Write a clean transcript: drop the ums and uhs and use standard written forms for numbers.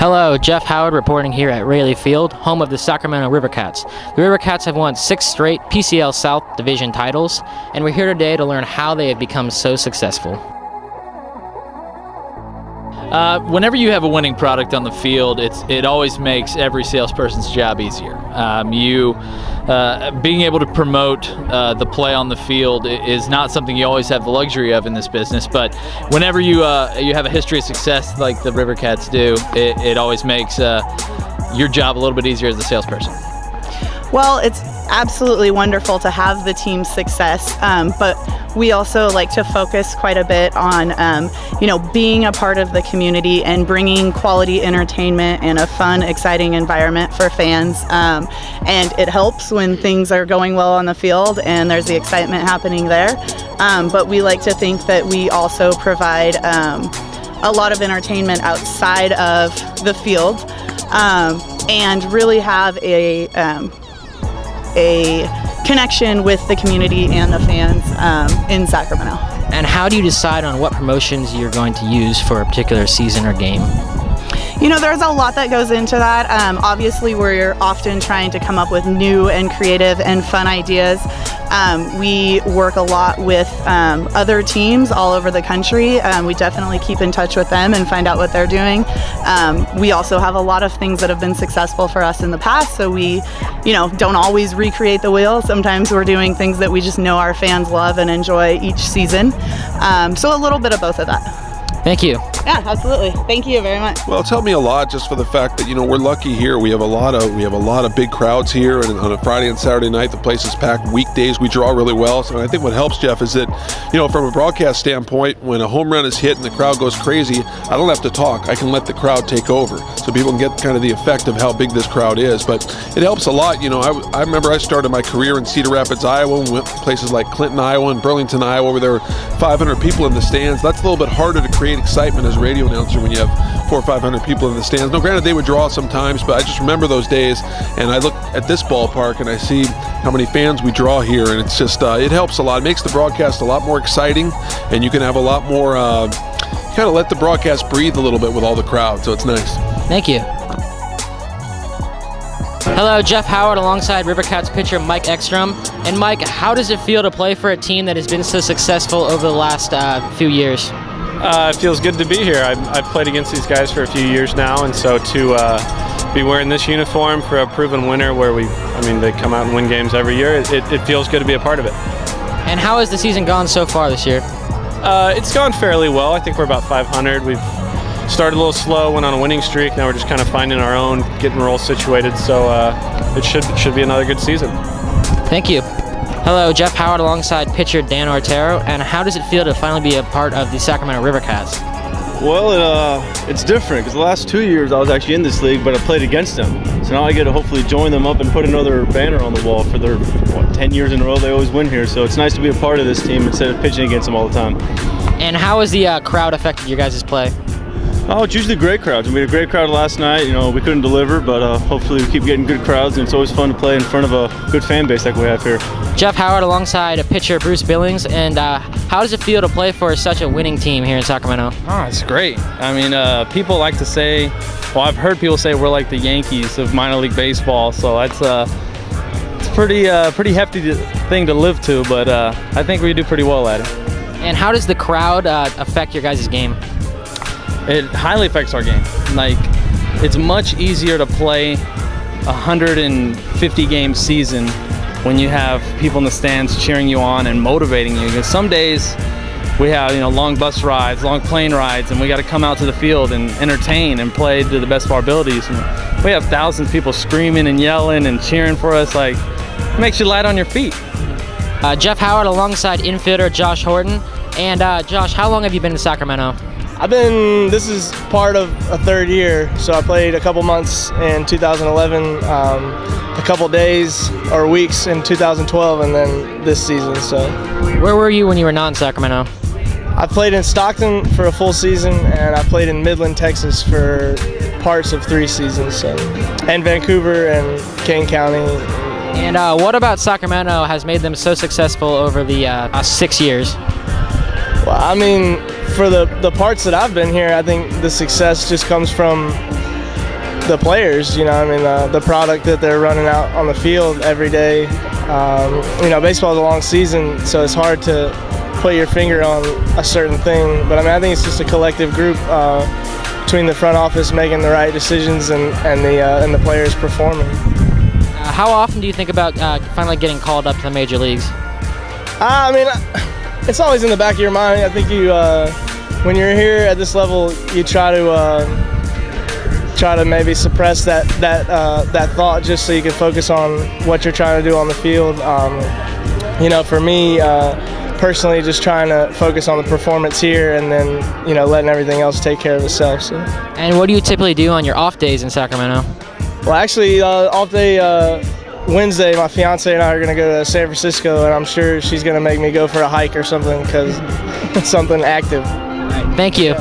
Hello, Jeff Howard reporting here at Rayleigh Field, home of the Sacramento Rivercats. The Rivercats have won 6 straight PCL South Division titles, and we're here today to learn how they have become so successful. Whenever you have a winning product on the field, it always makes every salesperson's job easier. Being able to promote the play on the field is not something you always have the luxury of in this business, but whenever you have a history of success like the Rivercats do, it always makes your job a little bit easier as a salesperson. Well, it's absolutely wonderful to have the team's success, but we also like to focus quite a bit on, being a part of the community and bringing quality entertainment and a fun, exciting environment for fans. And it helps when things are going well on the field and there's the excitement happening there. But we like to think that we also provide a lot of entertainment outside of the field, and really have a connection with the community and the fans in Sacramento. And how do you decide on what promotions you're going to use for a particular season or game? There's a lot that goes into that. Obviously, we're often trying to come up with new and creative and fun ideas. We work a lot with other teams all over the country. We definitely keep in touch with them and find out what they're doing. We also have a lot of things that have been successful for us in the past, so we, don't always recreate the wheel. Sometimes we're doing things that we just know our fans love and enjoy each season. So a little bit of both of that. Thank you. Yeah, absolutely. Thank you very much. Well, it's helped me a lot just for the fact that we're lucky here. We have a lot of big crowds here, and on a Friday and Saturday night the place is packed. Weekdays we draw really well. So I think what helps, Jeff, is that from a broadcast standpoint, when a home run is hit and the crowd goes crazy, I don't have to talk. I can let the crowd take over, so people can get kind of the effect of how big this crowd is. But it helps a lot. I remember I started my career in Cedar Rapids, Iowa, and went to places like Clinton, Iowa, and Burlington, Iowa, where there were 500 people in the stands. That's a little bit harder to create excitement as a radio announcer when you have 400 or 500 people in the stands. No, granted they would draw sometimes, but I just remember those days, and I look at this ballpark and I see how many fans we draw here, and it's just it helps a lot. It makes the broadcast a lot more exciting, and you can have a lot more kind of let the broadcast breathe a little bit with all the crowd, so it's nice. Thank you. Hello, Jeff Howard alongside Rivercats pitcher Mike Ekstrom. And Mike, how does it feel to play for a team that has been so successful over the last few years? It feels good to be here. I've played against these guys for a few years now, and so to be wearing this uniform for a proven winner where they come out and win games every year, it feels good to be a part of it. And how has the season gone so far this year? It's gone fairly well. I think we're about 500. We've started a little slow, went on a winning streak. Now we're just kind of finding our own, getting roles situated, so it should be another good season. Thank you. Hello, Jeff Howard alongside pitcher Dan Ortero, and how does it feel to finally be a part of the Sacramento Rivercats? Well, it's different because the last 2 years I was actually in this league, but I played against them. So now I get to hopefully join them up and put another banner on the wall for their 10 years in a row they always win here. So it's nice to be a part of this team instead of pitching against them all the time. And how has the crowd affected your guys' play? Oh, it's usually great crowds. We had a great crowd last night. We couldn't deliver, but hopefully we keep getting good crowds, and it's always fun to play in front of a good fan base like we have here. Jeff Howard alongside a pitcher Bruce Billings, and how does it feel to play for such a winning team here in Sacramento? Oh, it's great. People like to say, I've heard people say we're like the Yankees of minor league baseball, so it's a pretty hefty thing to live to, but I think we do pretty well at it. And how does the crowd affect your guys' game? It highly affects our game. It's much easier to play 150 game season when you have people in the stands cheering you on and motivating you. Because some days we have long bus rides, long plane rides, and we got to come out to the field and entertain and play to the best of our abilities. And we have thousands of people screaming and yelling and cheering for us. It makes you light on your feet. Jeff Howard alongside infielder Josh Horton. And Josh, how long have you been in Sacramento? This is part of a third year, so I played a couple months in 2011, a couple days or weeks in 2012, and then this season. So, where were you when you were not in Sacramento? I played in Stockton for a full season, and I played in Midland, Texas for parts of 3 seasons, and Vancouver and Kane County. And what about Sacramento has made them so successful over the 6 years? Well, for the parts that I've been here, I think the success just comes from the players. You know, I mean, the product that they're running out on the field every day. You know, baseball is a long season, so it's hard to put your finger on a certain thing. But I mean, I think it's just a collective group between the front office making the right decisions and the players performing. How often do you think about finally getting called up to the major leagues? I mean, it's always in the back of your mind. I think you, when you're here at this level, you try to maybe suppress that thought just so you can focus on what you're trying to do on the field. You know, for me, personally, just trying to focus on the performance here and then, you know, letting everything else take care of itself. So. And what do you typically do on your off days in Sacramento? Well, actually, off day Wednesday, my fiance and I are going to go to San Francisco, and I'm sure she's going to make me go for a hike or something because it's something active. All right, thank you.